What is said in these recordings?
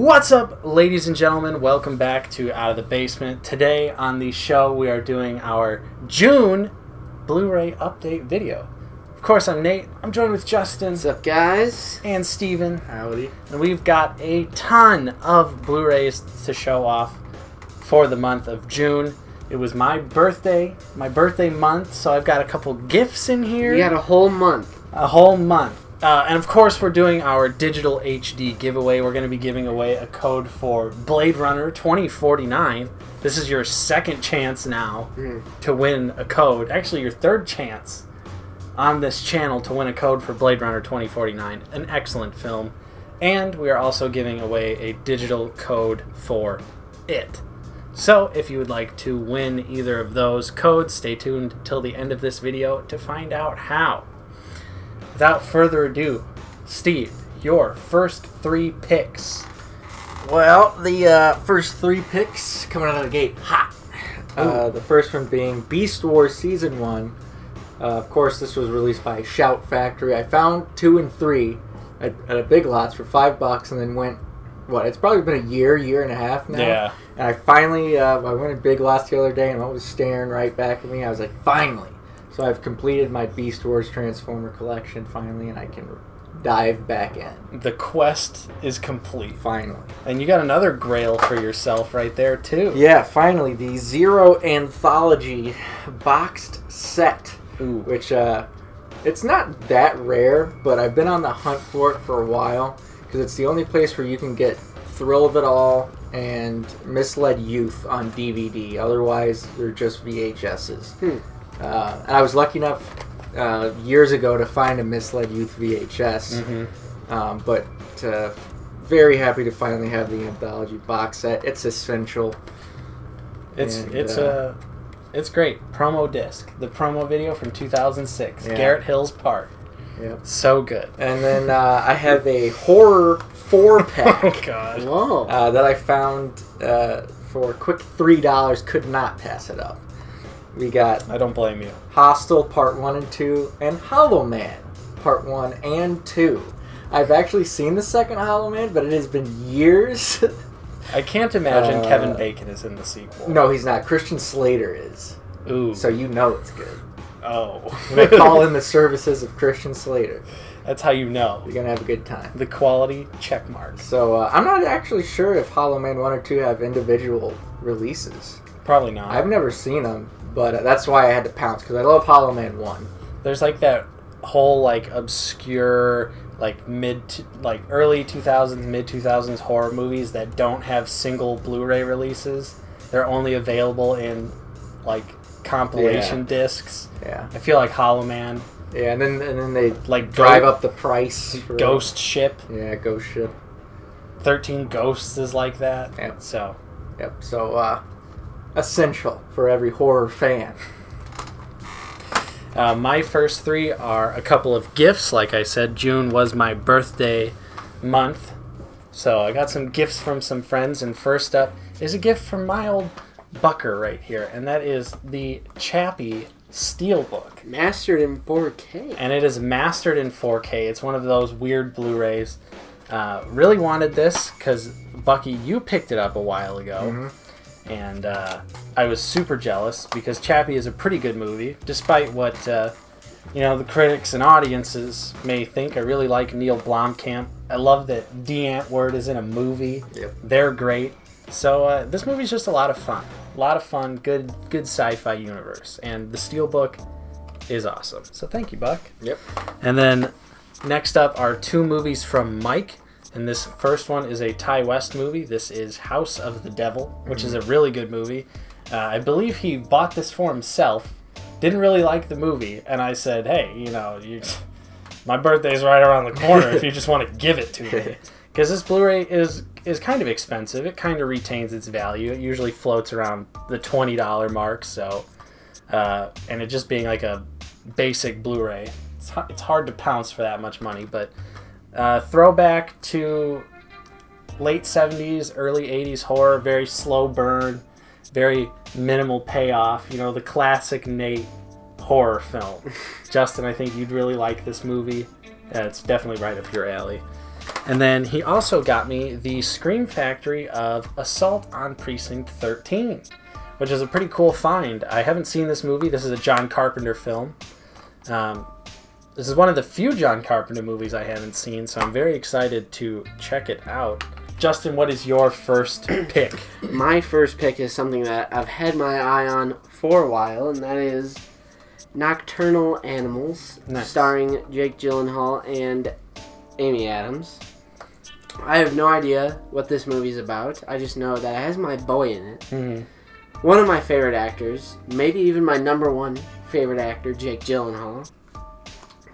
What's up, ladies and gentlemen? Welcome back to Out of the Basement. Today on the show, we are doing our June Blu-ray update video. Of course, I'm Nate. I'm joined with Justin. What's up, guys? And Steven. Howdy. And we've got a ton of Blu-rays to show off for the month of June. It was my birthday month, so I've got a couple gifts in here. We got a whole month. A whole month. And of course, we're doing our digital HD giveaway. We're going to be giving away a code for Blade Runner 2049. This is your second chance now to win a code. Actually, your third chance on this channel to win a code for Blade Runner 2049. An excellent film. And we are also giving away a digital code for It. So, if you would like to win either of those codes, stay tuned until the end of this video to find out how. Without further ado, Steve, your first three picks. Well, the first three picks coming out of the gate hot. The first one being Beast Wars Season 1. Of course, this was released by Shout Factory. I found 2 and 3 at a Big Lots for $5 and then went, it's probably been a year and a half now. Yeah. And I finally, I went to Big Lots the other day and it was staring right back at me. I was like, finally. So I've completed my Beast Wars Transformer collection finally, and I can dive back in. The quest is complete. Finally. And you got another grail for yourself right there, too. Yeah, finally. The Zero Anthology boxed set. Ooh. Which, it's not that rare, but I've been on the hunt for it for a while, because it's the only place where you can get Thrill of It All and Misled Youth on DVD. Otherwise, they're just VHSs. And I was lucky enough years ago to find a Misled Youth VHS, but very happy to finally have the anthology box set. It's essential. It's great. Promo disc, the promo video from 2006, Garrett Hill's Park. Yep. So good. And then I have a horror 4-pack. Oh God. Whoa. That I found for a quick $3. Could not pass it up. We got I don't blame you. Hostel Part 1 and 2 and Hollow Man Part 1 and 2. I've actually seen the second Hollow Man, but it has been years. I can't imagine Kevin Bacon is in the sequel. No, he's not. Christian Slater is. Ooh. So you know it's good. Oh. They call in the services of Christian Slater. That's how you know. You're going to have a good time. The quality check mark. So I'm not actually sure if Hollow Man 1 or 2 have individual releases. Probably not. I've never seen them. But that's why I had to pounce, because I love Hollow Man 1. There's like that whole like obscure like early 2000s, mid 2000s horror movies that don't have single Blu-ray releases. They're only available in like compilation discs. Yeah. I feel like Hollow Man. Yeah, and then they like drive up the price. For Ghost Ship. Yeah, Ghost Ship. 13 Ghosts is like that. Yep. So. Yep. So essential for every horror fan. My first three are a couple of gifts. Like I said, June was my birthday month. So I got some gifts from some friends. And first up is a gift from my old Bucker right here. And that is the Chappie Steelbook. Mastered in 4K. And it is mastered in 4K. It's one of those weird Blu-rays. Really wanted this because, Bucky, you picked it up a while ago. And I was super jealous because Chappie is a pretty good movie, despite what the critics and audiences may think. I really like Neil Blomkamp. I love that Dee Antwoord is in a movie. Yep. They're great. So this movie's just a lot of fun. A lot of fun, good sci-fi universe. And the Steelbook is awesome. So thank you, Buck. Yep. And then next up are two movies from Mike. And this first one is a Ty West movie. This is House of the Devil, which is a really good movie. I believe he bought this for himself. Didn't really like the movie. And I said, hey, my birthday's right around the corner if you just want to give it to me. Because this Blu-ray is kind of expensive. It kind of retains its value. It usually floats around the $20 mark. So, and it just being like a basic Blu-ray, it's hard to pounce for that much money. But throwback to late 70s, early 80s horror, very slow burn, very minimal payoff, the classic Nate horror film. Justin, I think you'd really like this movie. It's definitely right up your alley. And then he also got me the Scream Factory of Assault on Precinct 13, which is a pretty cool find. I haven't seen this movie. This is a John Carpenter film. This is one of the few John Carpenter movies I haven't seen, so I'm very excited to check it out. Justin, what is your first pick? My first pick is something that I've had my eye on for a while, and that is Nocturnal Animals, starring Jake Gyllenhaal and Amy Adams. I have no idea what this movie's about. I just know that it has my boy in it. Mm-hmm. One of my favorite actors, maybe even my #1 favorite actor, Jake Gyllenhaal.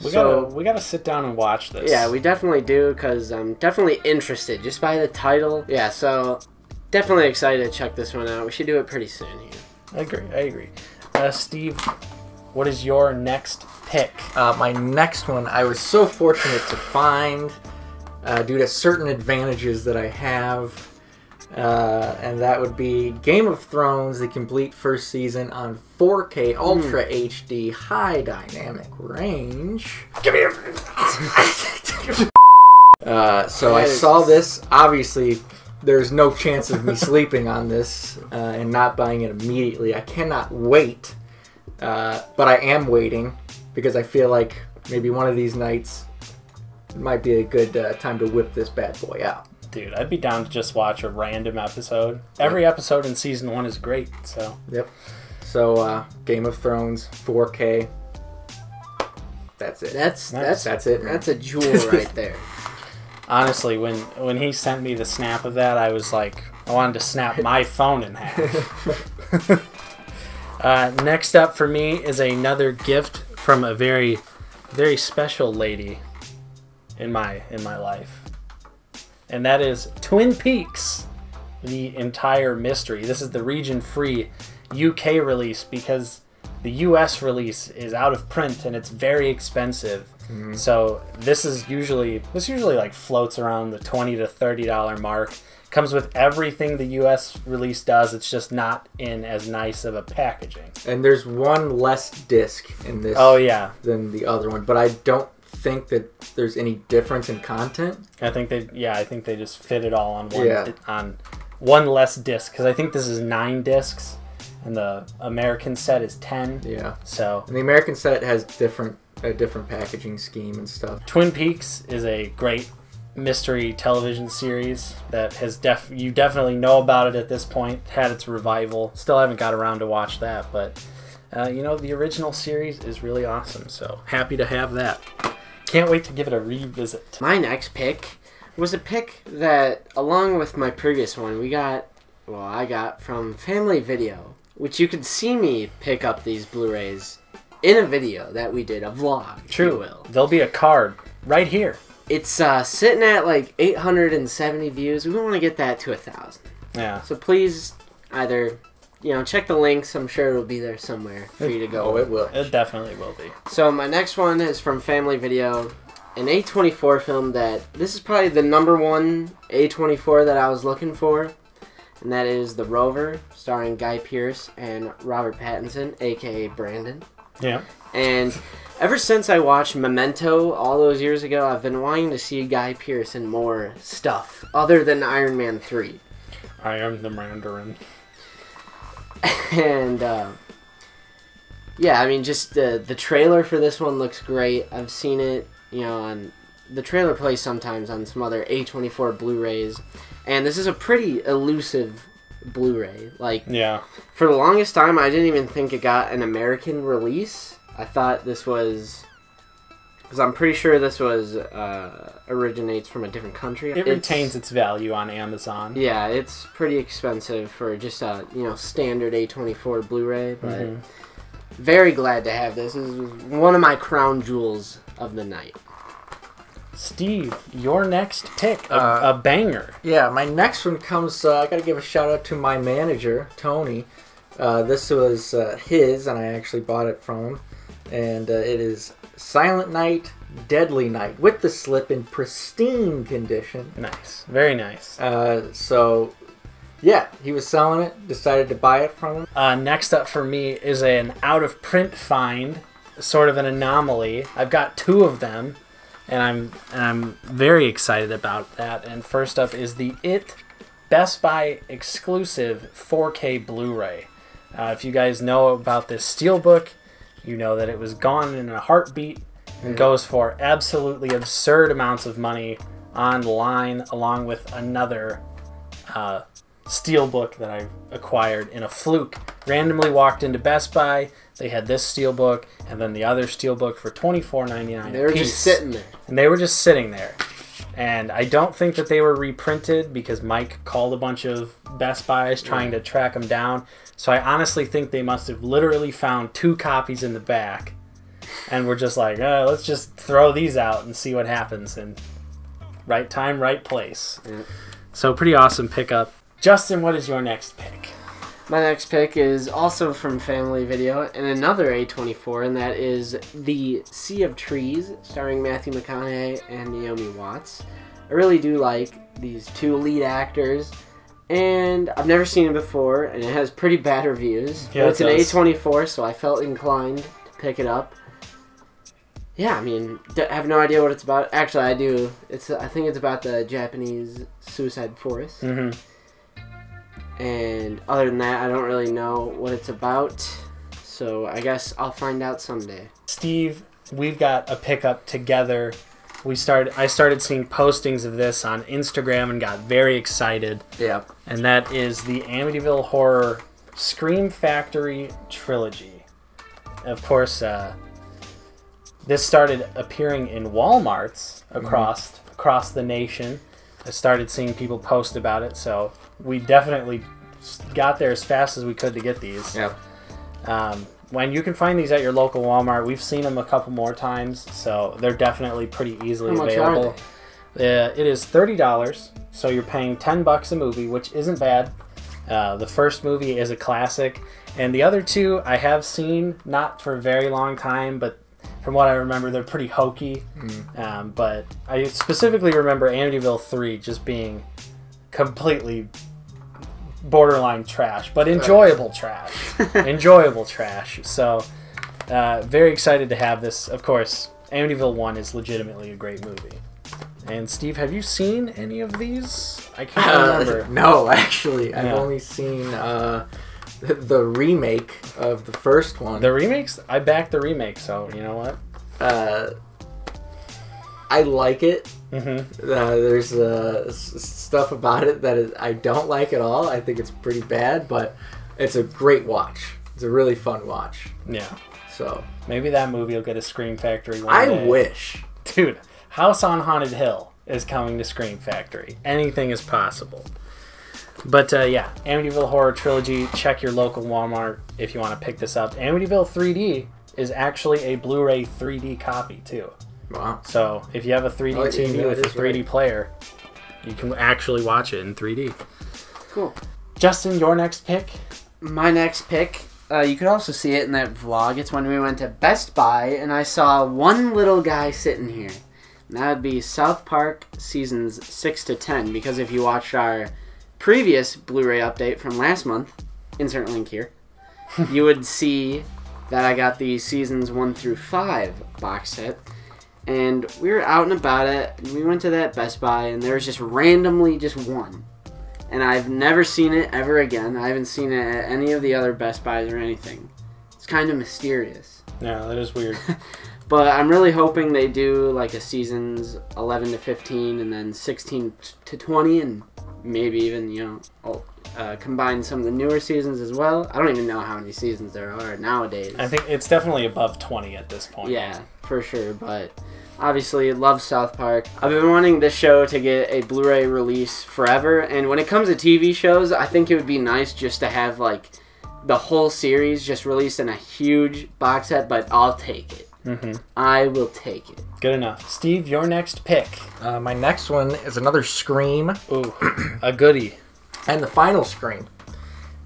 We gotta sit down and watch this. Yeah, we definitely do, because I'm definitely interested just by the title. Yeah, so definitely excited to check this one out. We should do it pretty soon here. I agree. Steve, what is your next pick? My next one, I was so fortunate to find due to certain advantages that I have. And that would be Game of Thrones, the complete first season on 4K Ultra HD High Dynamic Range. Give me so I saw this. Obviously, there's no chance of me sleeping on this and not buying it immediately. I cannot wait, but I am waiting because I feel like maybe one of these nights might be a good time to whip this bad boy out. Dude, I'd be down to just watch a random episode. Every episode in season 1 is great, so. Yep. So, Game of Thrones, 4K. That's it. That's it. Man. That's a jewel right there. Honestly, when he sent me the snap of that, I was like, I wanted to snap my phone in half. Next up for me is another gift from a very, very special lady in my life. And that is Twin Peaks, the entire mystery. This is the region-free UK release because the US release is out of print and it's very expensive. Mm-hmm. So this usually like floats around the $20 to $30 mark. Comes with everything the US release does. It's just not in as nice of a packaging. And there's one less disc in this than the other one, but I don't think that there's any difference in content. I think they just fit it all on one less disc, because I think this is 9 discs and the American set is 10. Yeah. So and the American set has a different packaging scheme and stuff. Twin Peaks is a great mystery television series that has you definitely know about it at this point. Had its revival. Still haven't got around to watch that, but the original series is really awesome. So happy to have that. Can't wait to give it a revisit. My next pick was a pick that, along with my previous one, I got from Family Video, which you could see me pick up these Blu-rays in a video that we did, a vlog. True. If you will. There'll be a card right here. It's sitting at like 870 views. We want to get that to 1,000. Yeah. So please either check the links. I'm sure it'll be there somewhere for you to go. Oh, it will. It definitely will be. So my next one is from Family Video, an A24 film this is probably the #1 A24 that I was looking for, and that is The Rover, starring Guy Pearce and Robert Pattinson, a.k.a. Brandon. Yeah. And ever since I watched Memento all those years ago, I've been wanting to see Guy Pearce in more stuff other than Iron Man 3. I am the Mandarin. And just the trailer for this one looks great. I've seen it, on the trailer plays sometimes on some other A24 Blu-rays, and this is a pretty elusive Blu-ray. For the longest time, I didn't even think it got an American release. I thought this was, because I'm pretty sure this originates from a different country. It retains its value on Amazon. Yeah, it's pretty expensive for just a standard A24 Blu-ray, but very glad to have this. This is one of my crown jewels of the night. Steve, your next pick, a banger. Yeah, my next one comes, I gotta give a shout out to my manager, Tony. This was his, and I actually bought it from him. And it is Silent Night, Deadly Night, with the slip in pristine condition. Nice. Very nice. He was selling it, decided to buy it from him. Next up for me is an out-of-print find, sort of an anomaly. I've got 2 of them. and I'm very excited about that. And first up is the Best Buy exclusive 4K Blu-ray. If you guys know about this steelbook, you know that it was gone in a heartbeat and goes for absolutely absurd amounts of money online, along with another steelbook that I acquired in a fluke. Randomly walked into Best Buy. They had this steelbook and then the other steelbook for $24.99. They were just sitting there. And they were just sitting there. And I don't think that they were reprinted because Mike called a bunch of Best Buys trying to track them down. So I honestly think they must have literally found 2 copies in the back. And we're just like, let's just throw these out and see what happens. And right time, right place. Yeah. So pretty awesome pickup. Justin, what is your next pick? My next pick is also from Family Video and another A24, and that is The Sea of Trees, starring Matthew McConaughey and Naomi Watts. I really do like these 2 lead actors, and I've never seen it before, and it has pretty bad reviews. Yeah, but it's an A24, so I felt inclined to pick it up. Yeah, I mean, I have no idea what it's about. Actually, I do. I think it's about the Japanese suicide forest. Mm-hmm. And other than that, I don't really know what it's about. So I guess I'll find out someday. Steve, we've got a pickup together. I started seeing postings of this on Instagram and got very excited. Yeah. And that is the Amityville Horror Scream Factory trilogy. Of course, this started appearing in Walmarts across the nation. I started seeing people post about it, so we definitely got there as fast as we could to get these. Yep. When you can find these at your local Walmart, we've seen them a couple more times, so they're definitely pretty easily available. How much are they? It is $30, so you're paying $10 a movie, which isn't bad. The first movie is a classic, and the other 2 I have seen, not for a very long time, but from what I remember, they're pretty hokey. But I specifically remember Amityville 3 just being completely borderline trash, but enjoyable trash. Enjoyable trash. So, very excited to have this. Of course, Amityville 1 is legitimately a great movie. And Steve, have you seen any of these? I can't remember. No, actually. I've only seen the remake of the first one. The remakes? I backed the remake, so you know what? I like it. Mm-hmm. There's stuff about it that I don't like at all. I think it's pretty bad, but it's a great watch. It's a really fun watch. Yeah. So maybe that movie will get a Scream Factory one day. I wish. Dude, House on Haunted Hill is coming to Scream Factory. Anything is possible. But yeah, Amityville Horror Trilogy. Check your local Walmart if you want to pick this up. Amityville 3D is actually a Blu-ray 3D copy too. Wow. So if you have a 3D TV with a 3D player, you can actually watch it in 3D. Cool. Justin, your next pick? My next pick, you could also see it in that vlog. It's when we went to Best Buy and I saw one little guy sitting here. And that would be South Park seasons 6 to 10, because if you watched our previous Blu-ray update from last month, insert link here, you would see that I got the seasons 1 through 5 box set. And we were out and about it, and we went to that Best Buy, and there was just randomly just one. And I've never seen it ever again. I haven't seen it at any of the other Best Buys or anything. It's kind of mysterious. Yeah, that is weird. But I'm really hoping they do like a seasons 11 to 15 and then 16 to 20 and maybe even, you know, combine some of the newer seasons as well. I don't even know how many seasons there are nowadays. I think it's definitely above 20 at this point. Yeah, for sure. But obviously, love South Park. I've been wanting this show to get a Blu-ray release forever. And when it comes to TV shows, I think it would be nice just to have like the whole series just released in a huge box set, but I'll take it. Mm-hmm. I will take it. Good enough. Steve, your next pick. My next one is another Scream. Ooh, a goodie. And the final Scream,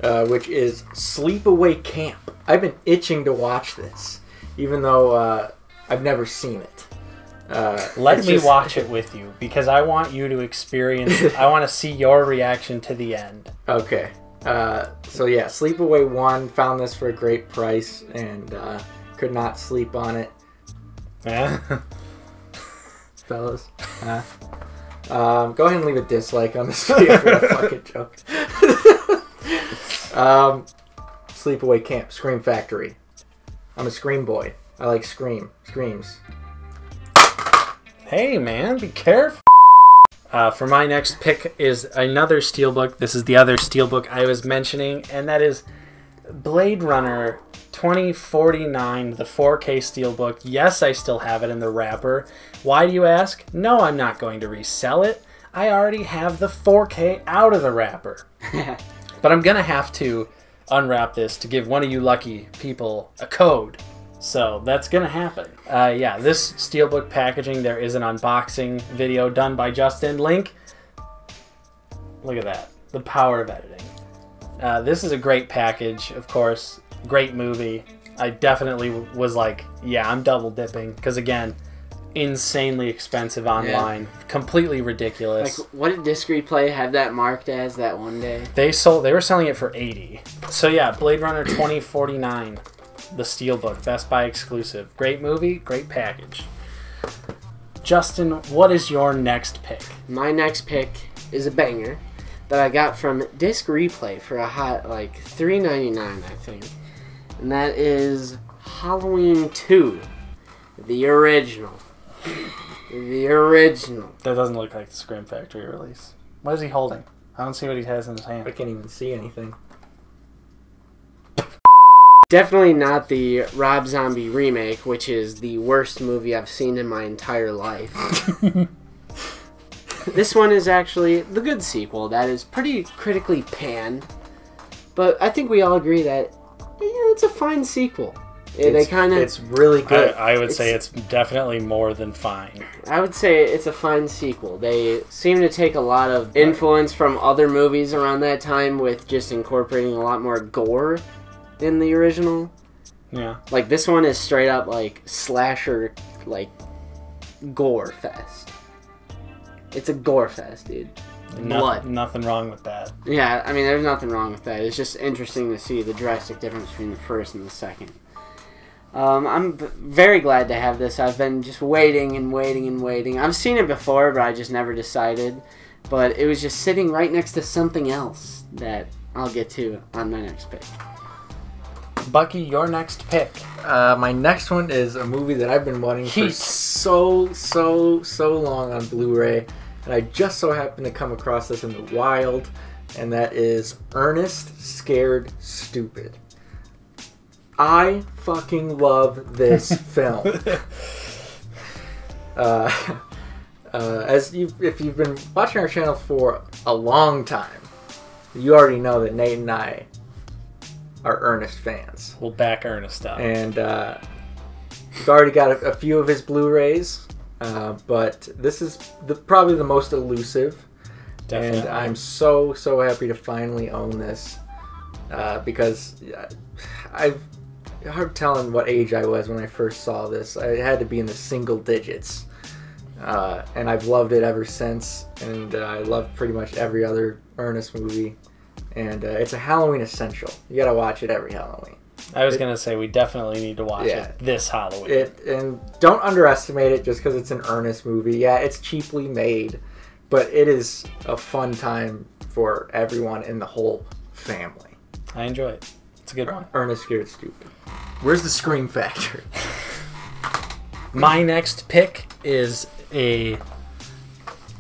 which is Sleepaway Camp. I've been itching to watch this, even though I've never seen it. Let me watch it with you, because I want you to experience, I want to see your reaction to the end. Okay. So yeah, Sleepaway 1, found this for a great price, and could not sleep on it. Yeah. fellas. Go ahead and leave a dislike on this video for that fucking joke. Sleepaway Camp, Scream Factory. I'm a Scream boy. I like screams. Hey man, be careful. For my next pick is another steelbook. This is the other steelbook I was mentioning, and that is Blade Runner 2049, the 4K steelbook. Yes, I still have it in the wrapper. Why do you ask? No, I'm not going to resell it. I already have the 4K out of the wrapper. But I'm going to have to unwrap this to give one of you lucky people a code. So that's going to happen. Yeah, this steelbook packaging, there is an unboxing video done by Justin. Link. Look at that. The power of editing. This is a great package, of course. Great movie. I definitely was like, yeah, I'm double dipping. Because again, insanely expensive online. Yeah. Completely ridiculous. Like, what did Disc Replay have that marked as that one day? They were selling it for $80. So yeah, Blade Runner 2049. The steelbook, Best Buy exclusive. Great movie, great package. Justin, what is your next pick? My next pick is a banger that I got from Disc Replay for a hot like $3.99, I think, and that is Halloween 2, the original. The original. That doesn't look like the Scream Factory release. What is he holding? I don't see what he has in his hand. I can't even see anything. Definitely not the Rob Zombie remake, which is the worst movie I've seen in my entire life. This one is actually the good sequel that is pretty critically panned, but I think we all agree that it's a fine sequel. It's really good. I would say it's definitely more than fine. I would say it's a fine sequel. They seem to take a lot of influence from other movies around that time with just incorporating a lot more gore in the original. Yeah. Like, this one is straight up, like, slasher, like, gore fest. It's a gore fest, dude. Blood. Nothing wrong with that. Yeah, I mean, there's nothing wrong with that. It's just interesting to see the drastic difference between the first and the second. I'm very glad to have this. I've been just waiting and waiting and waiting. I've seen it before, but I just never decided. But it was just sitting right next to something else that I'll get to on my next pick. Bucky, your next pick. My next one is a movie that I've been wanting for so long on Blu-ray, and I just so happened to come across this in the wild, and that is Ernest Scared Stupid. I fucking love this film. If you've been watching our channel for a long time, you already know that Nate and I are Ernest fans. We'll back Ernest up. And we've already got a few of his Blu-rays, but this is probably the most elusive. Definitely. And I'm so happy to finally own this because I've hard telling what age I was when I first saw this. I had to be in the single digits. And I've loved it ever since. And I love pretty much every other Ernest movie. And it's a Halloween essential. You gotta watch it every Halloween. I was gonna say we definitely need to watch it this Halloween. And don't underestimate it just because it's an Ernest movie. Yeah, it's cheaply made, but it is a fun time for everyone in the whole family. I enjoy it. It's a good one. Ernest Scared Stupid. Where's the Scream Factory? My next pick is a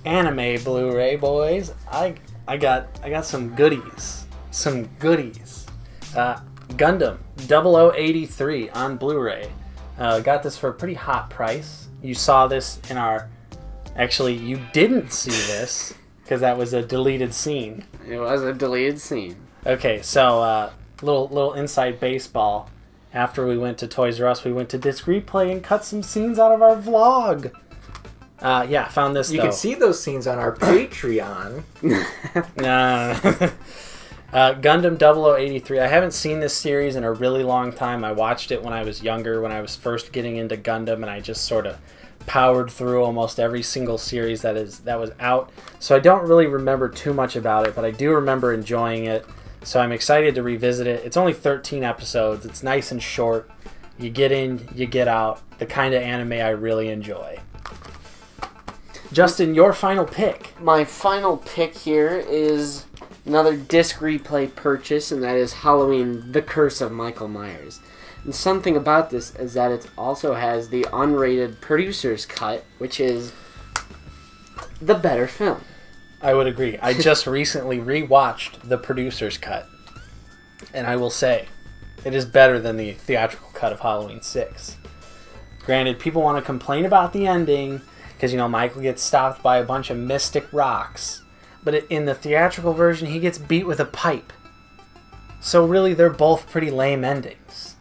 anime Blu-ray, boys. I got some goodies. Gundam 0083 on Blu-ray. Got this for a pretty hot price. You saw this in our... Actually, you didn't see this because that was a deleted scene. It was a deleted scene. Okay, so little inside baseball. After we went to Toys R Us, we went to Disc Replay and cut some scenes out of our vlog. Yeah, found this, You can see those scenes on our Patreon. Gundam 0083. I haven't seen this series in a really long time. I watched it when I was younger, when I was first getting into Gundam, and I just sort of powered through almost every single series that was out. So I don't really remember too much about it, but I do remember enjoying it. So I'm excited to revisit it. It's only 13 episodes. It's nice and short. You get in, you get out. The kind of anime I really enjoy. Justin, your final pick. My final pick here is another disc replay purchase, and that is Halloween: The Curse of Michael Myers. And something about this is that it also has the unrated producer's cut, which is the better film. I would agree. I just recently rewatched the producer's cut, and I will say it is better than the theatrical cut of Halloween 6. Granted, people want to complain about the ending because, Michael gets stopped by a bunch of mystic rocks. But in the theatrical version, he gets beat with a pipe. So really, they're both pretty lame endings.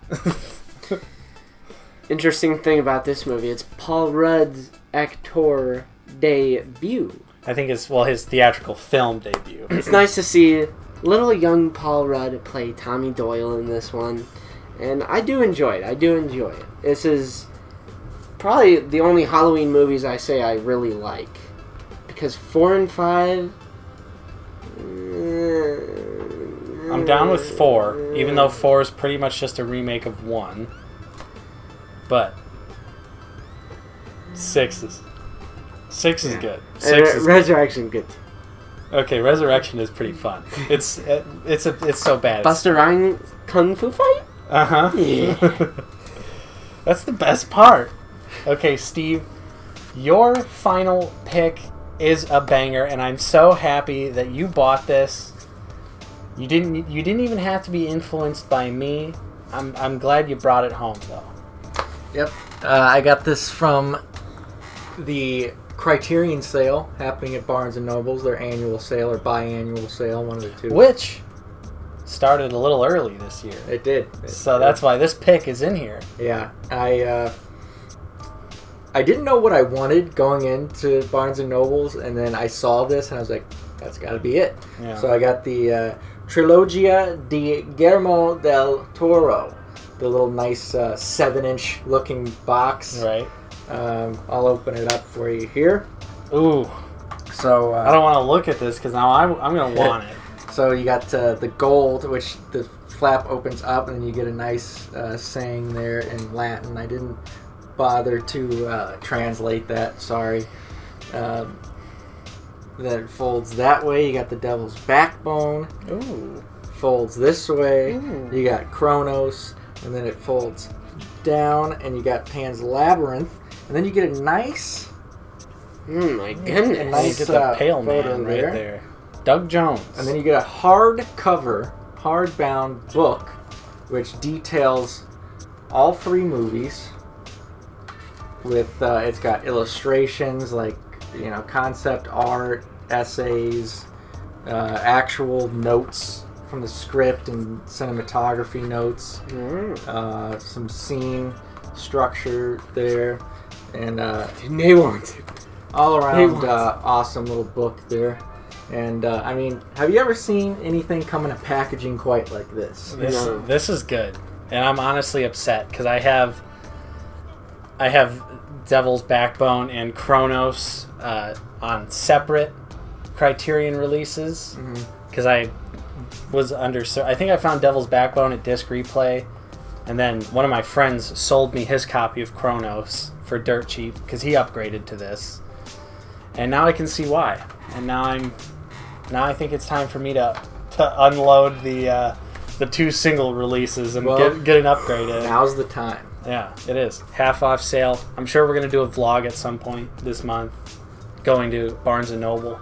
Interesting thing about this movie, it's Paul Rudd's actor debut. I think it's, his theatrical film debut. It's nice to see little young Paul Rudd play Tommy Doyle in this one. And I do enjoy it. This is probably the only Halloween movies I say I really like. Because 4 and 5... I'm down with 4, even though 4 is pretty much just a remake of 1. But 6 is good. 6 is Resurrection good. Okay, Resurrection is pretty fun. It's so bad. Busta Rhymes kung fu fight? Uh-huh. Yeah. That's the best part. Okay, Steve, your final pick is a banger, and I'm so happy that you bought this. You didn't even have to be influenced by me. I'm glad you brought it home though. Yep. I got this from the Criterion sale happening at Barnes & Noble's, their annual sale or biannual sale, one of the two. Which started a little early this year. It did. So that's why this pick is in here. Yeah. I didn't know what I wanted going into Barnes & Noble's, and then I saw this, and I was like, that's got to be it. Yeah. So I got the Trilogia di Guillermo del Toro, the little nice 7-inch looking box. Right. I'll open it up for you here. Ooh. So I don't want to look at this because now I'm going to want it. So you got the gold, which the flap opens up, and then you get a nice saying there in Latin. I didn't bother to translate that, sorry. Then it folds that way. You got the Devil's Backbone. Ooh. Folds this way. Ooh. You got Kronos, and then it folds down, and you got Pan's Labyrinth, and then you get a nice. My goodness! A nice you get the Pale photo Man right there. Doug Jones. And then you get a hardcover, hardbound book, which details all 3 movies. With it's got illustrations like concept art, essays, actual notes from the script and cinematography notes, some scene structure there, and they want it. all around awesome little book there. And I mean, have you ever seen anything come in a packaging quite like this? This is good, and I'm honestly upset because I have Devil's Backbone and Kronos on separate Criterion releases because I was I think I found Devil's Backbone at Disc Replay, and then one of my friends sold me his copy of Kronos for dirt cheap because he upgraded to this, and now I can see why. And now I think it's time for me to unload the 2 single releases and get an upgrade in. Now's the time. Yeah, it is. Half off sale. I'm sure we're going to do a vlog at some point this month going to Barnes & Noble.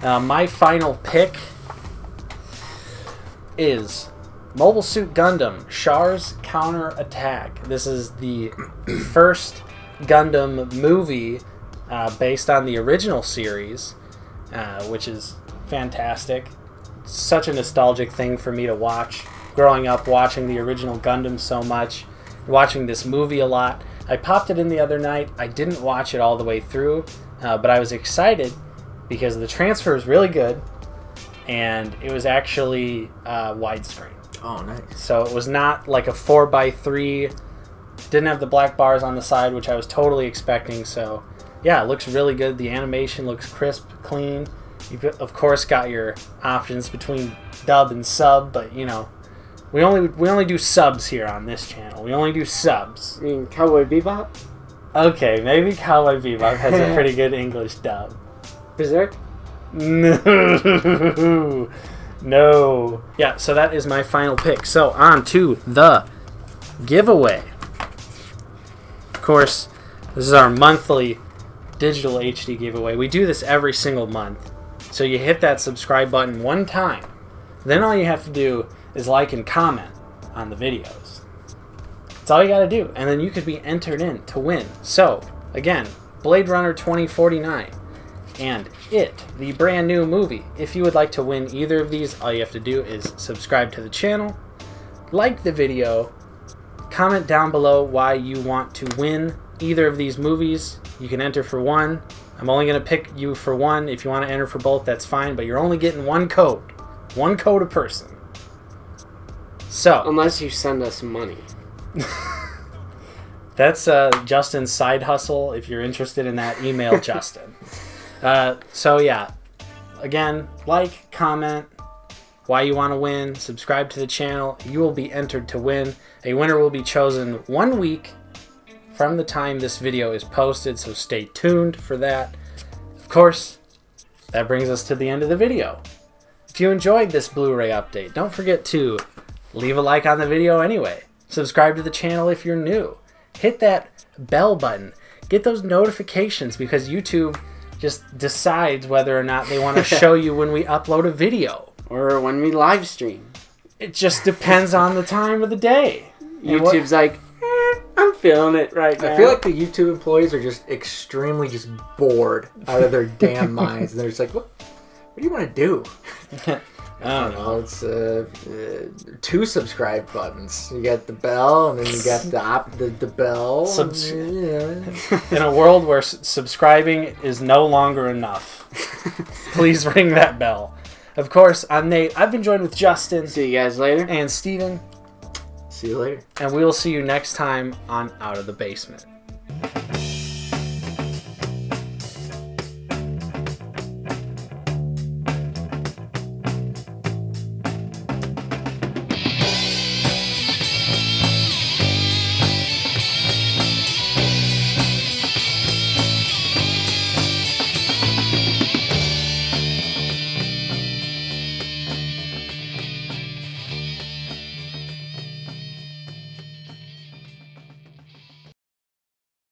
My final pick is Mobile Suit Gundam Char's Counter Attack. This is the first Gundam movie based on the original series, which is fantastic. Such a nostalgic thing for me to watch. Growing up watching the original Gundam so much, watching this movie a lot. I popped it in the other night. I didn't watch it all the way through, but I was excited because the transfer is really good, and it was actually widescreen. Oh, nice. So it was not like a 4:3. Didn't have the black bars on the side, which I was totally expecting. So, yeah, it looks really good. The animation looks crisp, clean. You've, of course, got your options between dub and sub, but, we only do subs here on this channel. We only do subs. You mean Cowboy Bebop? Okay, maybe Cowboy Bebop has a pretty good English dub. Berserk? No. No. Yeah, so that is my final pick. So on to the giveaway. Of course, this is our monthly digital HD giveaway. We do this every single month. So you hit that subscribe button one time. Then all you have to do is like and comment on the videos. That's all you got to do. And then you could be entered in to win. So, again, Blade Runner 2049 and It, the brand new movie. If you would like to win either of these, all you have to do is subscribe to the channel, like the video, comment down below why you want to win either of these movies. You can enter for one. I'm only going to pick you for one. If you want to enter for both, that's fine, but you're only getting one code. One code a person. So, unless you send us money. That's Justin's side hustle. If you're interested in that, email Justin. So yeah, again, like, comment, why you want to win, subscribe to the channel. You will be entered to win. A winner will be chosen 1 week from the time this video is posted, so stay tuned for that. Of course, that brings us to the end of the video. If you enjoyed this Blu-ray update, don't forget to leave a like on the video anyway. Subscribe to the channel if you're new. Hit that bell button. Get those notifications because YouTube just decides whether or not they want to show you when we upload a video. Or when we live stream. It just depends on the time of the day. YouTube's like, I'm feeling it right now. I feel like the YouTube employees are just extremely just bored out of their damn minds. And they're just like, what do you want to do? I don't know. It's 2 subscribe buttons. You got the bell, and then you got the bell. In a world where subscribing is no longer enough, please ring that bell. Of course, I'm Nate. I've been joined with Justin. See you guys later. And Steven. See you later. And we will see you next time on Out of the Basement.